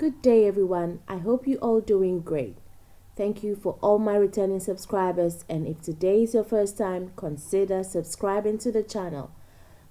Good day, everyone. I hope you all doing great. Thank you for all my returning subscribers, and if today is your first time, consider subscribing to the channel.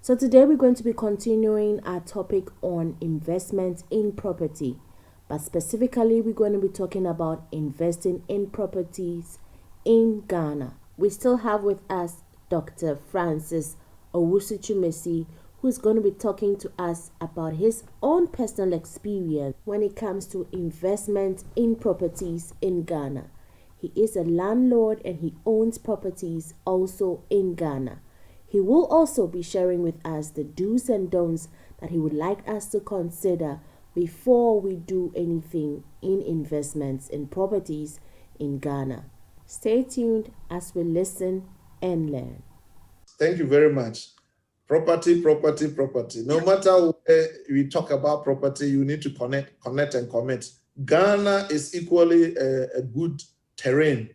So today we're going to be continuing our topic on investment in property, but specifically we're going to be talking about investing in properties in Ghana. We still have with us Dr. Francis Owusu Tsumesi, who's going to be talking to us about his own personal experience when it comes to investment in properties in Ghana. He is a landlord and he owns properties also in Ghana. He will also be sharing with us the do's and don'ts that he would like us to consider before we do anything in investments in properties in Ghana. Stay tuned as we listen and learn. Thank you very much. Property. No matter where we talk about property, you need to connect and commit. Ghana is equally a good terrain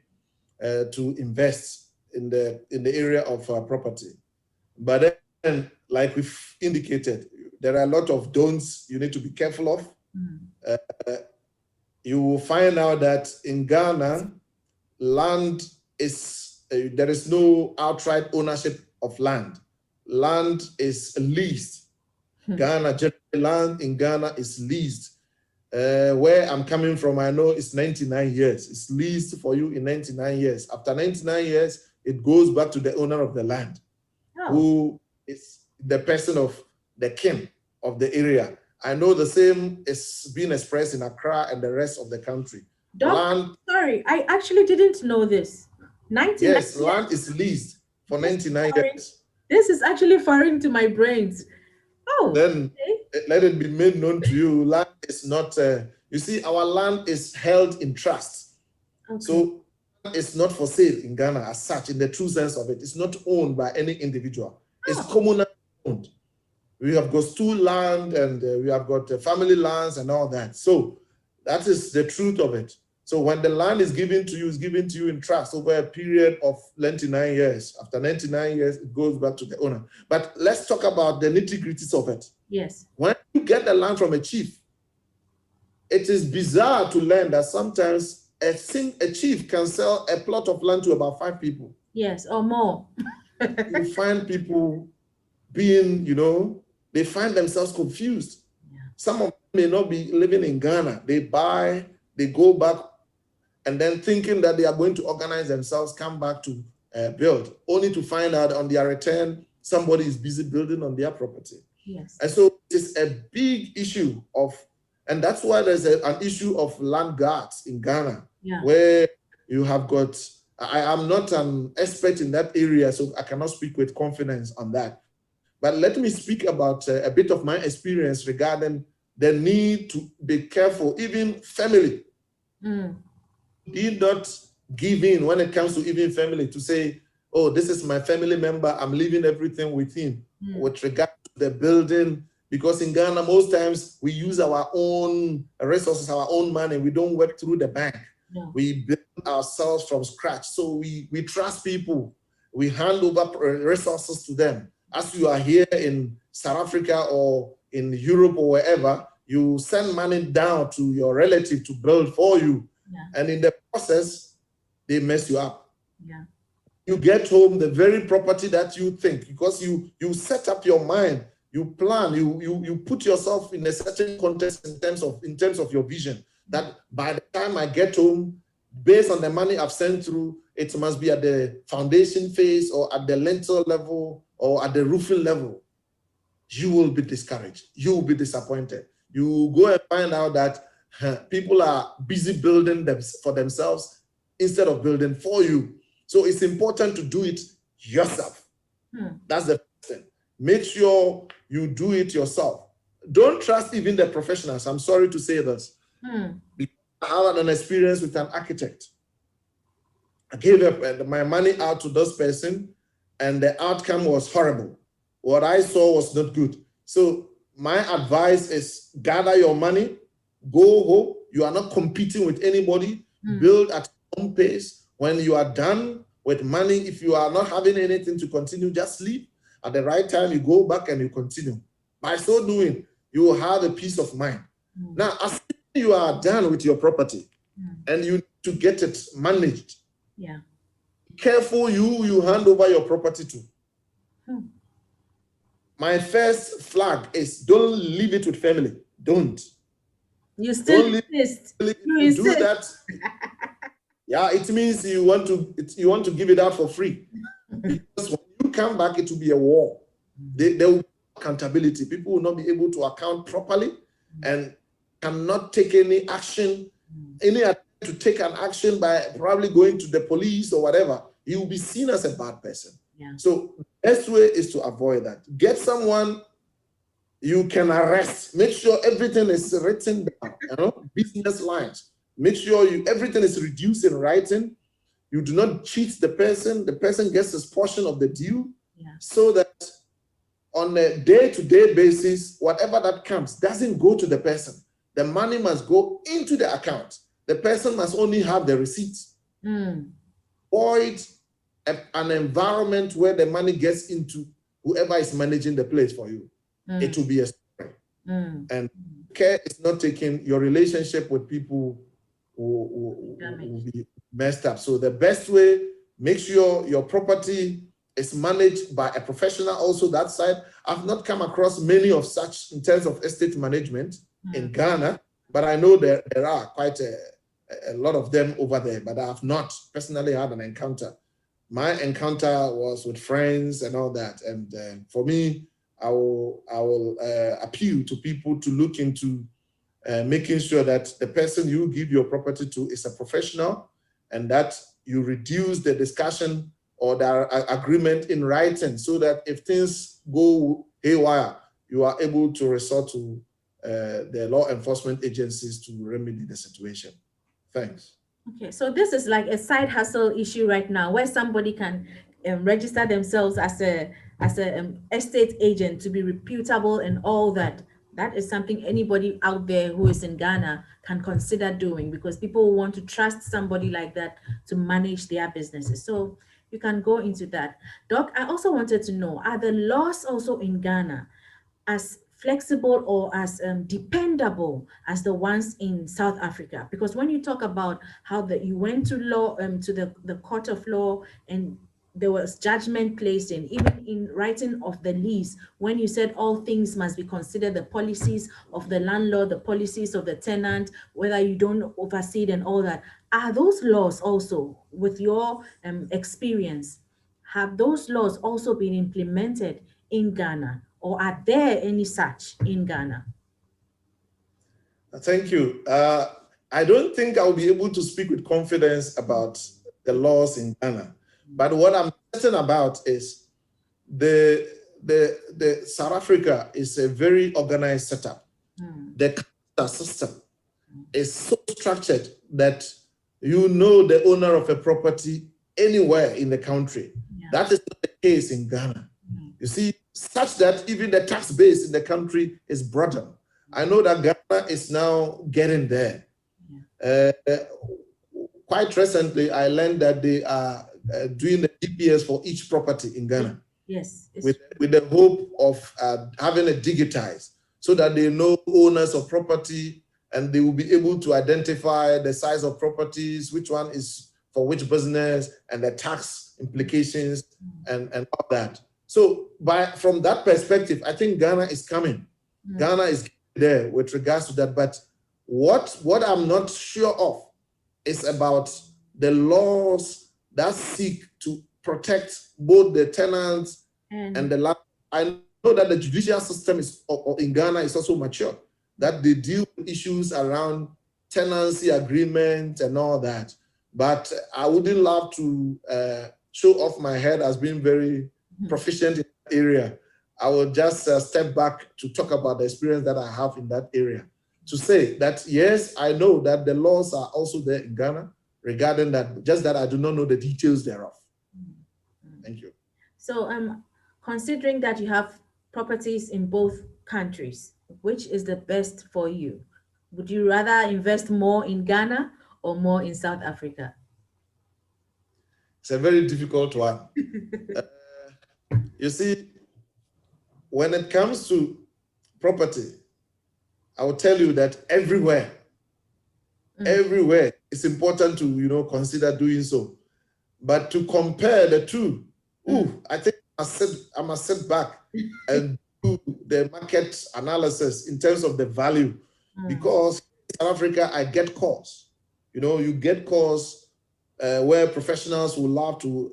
to invest in the area of property. But then, like we've indicated, there are a lot of don'ts you need to be careful of. You will find out that in Ghana, land is, there is no outright ownership of land. Land is leased. Ghana, generally land in Ghana is leased. Where I'm coming from, I know it's 99 years. It's leased for you in 99 years. After 99 years, it goes back to the owner of the land, who is the person of the king of the area. I know the same is being expressed in Accra and the rest of the country. Sorry, I actually didn't know this. 99 Yes, land is leased for 99 years. This is actually foreign to my brains. Oh, then let it be made known to you. Land is not, you see, our land is held in trust. Okay. So it's not for sale in Ghana as such, in the true sense of it. It's not owned by any individual. It's communally owned. We have got school land and we have got family lands and all that. So that is the truth of it. So when the land is given to you, it's given to you in trust over a period of 99 years. After 99 years, it goes back to the owner. But let's talk about the nitty-gritties of it. Yes. When you get the land from a chief, it is bizarre to learn that sometimes a chief can sell a plot of land to about 5 people. Yes, or more. You find people being, they find themselves confused. Yeah. Some of them may not be living in Ghana. They buy, they go back, and then thinking that they are going to organize themselves, come back to build, only to find out on their return, somebody is busy building on their property. Yes. And so it's a big issue and that's why there's an issue of land guards in Ghana, where you have got, I am not an expert in that area, so I cannot speak with confidence on that. But let me speak about a bit of my experience regarding the need to be careful, even family. Did not give in when it comes to even family to say, oh, this is my family member, I'm leaving everything with him with regard to the building. Because in Ghana, most times we use our own resources, our own money. We don't work through the bank. No. We build ourselves from scratch. So we trust people. We hand over resources to them. As you are here in South Africa or in Europe or wherever, you send money down to your relative to build for you. Yeah. And in the process, they mess you up. Yeah. You get home the very property that you think, because you set up your mind, you plan, you put yourself in a certain context in terms of your vision, that by the time I get home, based on the money I've sent through, it must be at the foundation phase or at the lintel level or at the roofing level. You will be discouraged. You will be disappointed. You will go and find out that people are busy building them for themselves instead of building for you. So it's important to do it yourself. That's the first thing. Make sure you do it yourself. Don't trust even the professionals. I'm sorry to say this. Because I had an experience with an architect. I gave my money out to this person and the outcome was horrible. What I saw was not good. So my advice is gather your money, go home. You are not competing with anybody. Build at your own pace. When you are done with money, if you are not having anything to continue, just leave. At the right time, you go back and you continue. By so doing, you will have a peace of mind. Now, as you are done with your property and you need to get it managed, careful you hand over your property to. My first flag is don't leave it with family. Don't. You still insist. You do that. Yeah, it means you want to give it out for free. Because when you come back, it will be a war. There will be accountability. People will not be able to account properly and cannot take any action, any attempt to take an action by probably going to the police or whatever. You will be seen as a bad person. So the best way is to avoid that. Get someone you can arrest. Make sure everything is written down, business lines. Make sure everything is reduced in writing. You do not cheat the person gets his portion of the deal, so that on a day-to-day basis, whatever that comes doesn't go to the person. The money must go into the account. The person must only have the receipts. Avoid an environment where the money gets into whoever is managing the place for you. It will be a story. And care is not taking your relationship with people will be messed up. So the best way, make sure your property is managed by a professional. Also that side, I've not come across many of such in terms of estate management in Ghana, but I know there are quite a lot of them over there, but I have not personally had an encounter. My encounter was with friends and all that. And for me, I will appeal to people to look into making sure that the person you give your property to is a professional, and that you reduce the discussion or the agreement in writing, so that if things go haywire, you are able to resort to the law enforcement agencies to remedy the situation. Thanks. Okay, so this is like a side hustle issue right now, where somebody can register themselves as a estate agent to be reputable and all that. That is something anybody out there who is in Ghana can consider doing, because people want to trust somebody like that to manage their businesses. So you can go into that. Doc, I also wanted to know, are the laws also in Ghana as flexible or as dependable as the ones in South Africa? Because when you talk about how you went to law, to the court of law, and there was judgment placed in, even in writing of the lease, when you said all things must be considered, the policies of the landlord, the policies of the tenant, whether you don't oversee it and all that. Are those laws also, with your experience, have those laws also been implemented in Ghana, or are there any such in Ghana? Thank you. I don't think I'll be able to speak with confidence about the laws in Ghana, but what I'm certain about is the South Africa is a very organized setup. The caste system is so structured that you know the owner of a property anywhere in the country. That is not the case in Ghana. You see, such that even the tax base in the country is broader. I know that Ghana is now getting there. Quite recently, I learned that they are doing the GPS for each property in Ghana. Yes. With the hope of having it digitized, so that they know owners of property, and they will be able to identify the size of properties, which one is for which business, and the tax implications and all that. So from that perspective, I think Ghana is coming. Ghana is there with regards to that. But what I'm not sure of is about the laws that seek to protect both the tenants and the land. I know that the judicial system in Ghana is also mature, that they deal with issues around tenancy agreement and all that. But I wouldn't love to show off my head as being very proficient in that area. I will just step back to talk about the experience that I have in that area, to say that, yes, I know that the laws are also there in Ghana regarding that, just that I do not know the details thereof. Thank you. So considering that you have properties in both countries, which is the best for you? Would you rather invest more in Ghana or more in South Africa? It's a very difficult one. You see, when it comes to property, I will tell you that everywhere everywhere. It's important to, consider doing so. But to compare the two, I think I must sit back and do the market analysis in terms of the value, because in South Africa, I get calls. You get calls where professionals will love to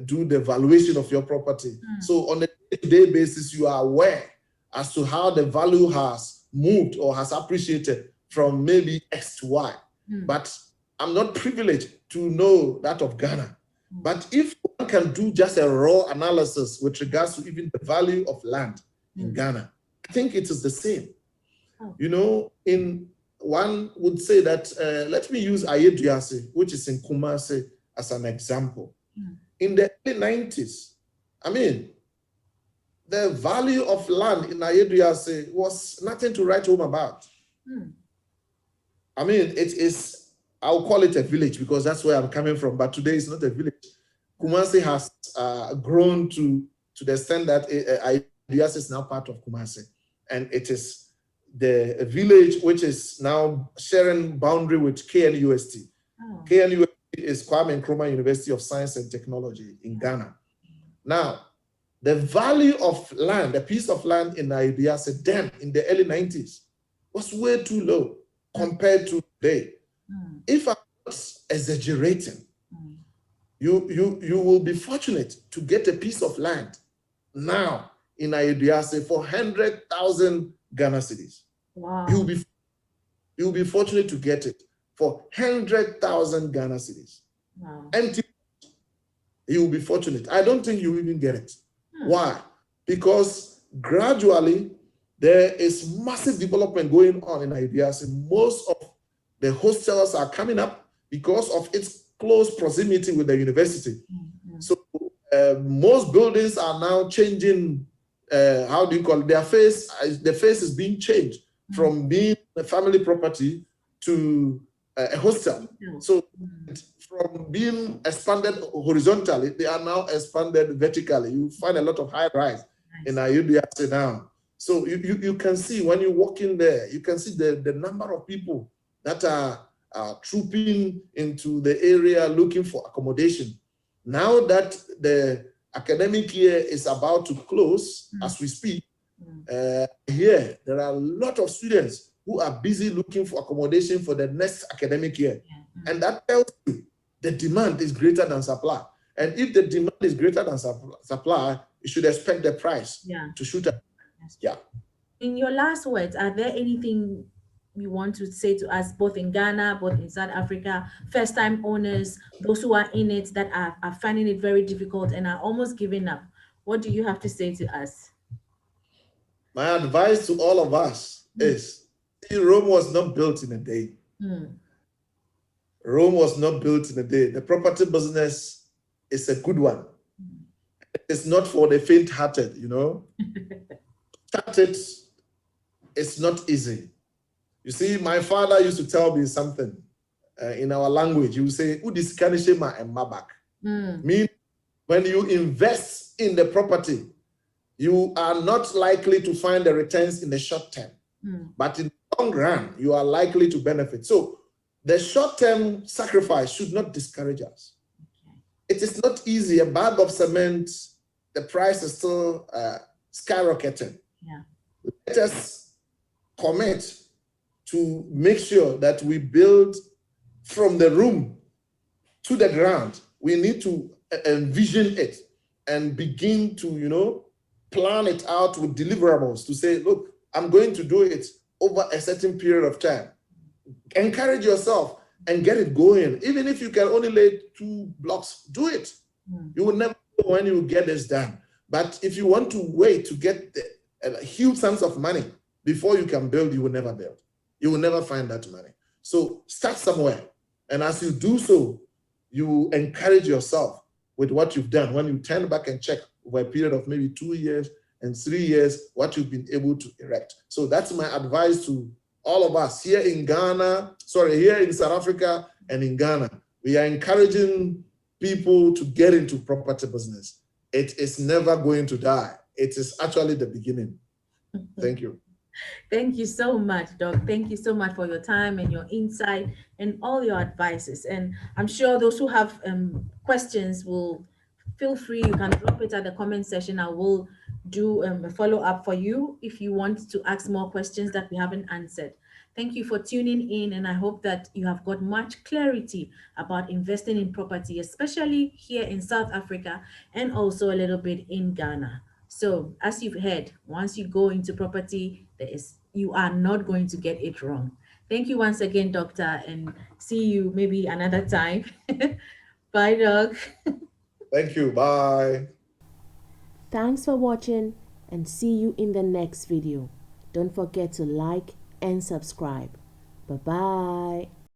do the valuation of your property. So on a day-to-day basis, you are aware as to how the value has moved or has appreciated from maybe X to Y. But I'm not privileged to know that of Ghana. But if one can do just a raw analysis with regards to even the value of land in Ghana, I think it is the same. In one would say that, let me use Ayeduase, which is in Kumasi, as an example. In the early 90s, the value of land in Ayeduase was nothing to write home about. It is, I'll call it a village because that's where I'm coming from, but today it's not a village. Kumasi has grown to the extent that Ayeduase is now part of Kumasi, and it is the village which is now sharing boundary with KNUST. KNUST is Kwame Nkrumah University of Science and Technology in Ghana. Now, the value of land, a piece of land in Ayeduase then in the early 90s was way too low compared to today. If I'm not exaggerating, you will be fortunate to get a piece of land now in Ayeduase for 100,000 Ghana cedis. Wow. You'll be fortunate to get it for 100,000 Ghana cedis. Wow. And you'll be fortunate. I don't think you even get it. Why? Because gradually there is massive development going on in Ayeduase. Most of the hostels are coming up because of its close proximity with the university. So most buildings are now changing, how do you call it? Their face, the face is being changed from being a family property to a hostel. So from being expanded horizontally, they are now expanded vertically. You find a lot of high rise in Ayeduase now. So you can see when you walk in there, you can see the number of people that are trooping into the area looking for accommodation. Now that the academic year is about to close, as we speak, here there are a lot of students who are busy looking for accommodation for the next academic year. And that tells you the demand is greater than supply. And if the demand is greater than supply, you should expect the price to shoot up. In your last words, are there anything you want to say to us, both in Ghana, both in South Africa, first-time owners, those who are in it that are finding it very difficult and are almost giving up? What do you have to say to us? My advice to all of us is, Rome was not built in a day. Rome was not built in a day. The property business is a good one. It's not for the faint-hearted, Start it, it's not easy. You see, my father used to tell me something in our language. He would say, "Udiskanishema and mabak." Meaning, when you invest in the property, you are not likely to find the returns in the short term. But in the long run, you are likely to benefit. So the short-term sacrifice should not discourage us. It is not easy. A bag of cement, the price is still skyrocketing. Let us commit to make sure that we build from the room to the ground. We need to envision it and begin to, plan it out with deliverables to say, look, I'm going to do it over a certain period of time. Encourage yourself and get it going. Even if you can only lay 2 blocks, do it. You will never know when you will get this done. But if you want to wait to get huge sums of money before you can build, you will never build. You will never find that money. So start somewhere. And as you do so, you encourage yourself with what you've done. When you turn back and check over a period of maybe 2 years and 3 years, what you've been able to erect. So that's my advice to all of us here in here in South Africa and in Ghana. We are encouraging people to get into property business. It is never going to die. It is actually the beginning. Thank you. Thank you so much, Doc. Thank you so much for your time and your insight and all your advices. And I'm sure those who have questions will feel free. You can drop it at the comment section. I will do a follow up for you if you want to ask more questions that we haven't answered. Thank you for tuning in, and I hope that you have got much clarity about investing in property, especially here in South Africa and also a little bit in Ghana. So, as you've heard, once you go into property, you are not going to get it wrong. Thank you once again, Doctor, and see you maybe another time. Bye, Doc. Thank you. Bye. Thanks for watching and see you in the next video. Don't forget to like and subscribe. Bye bye.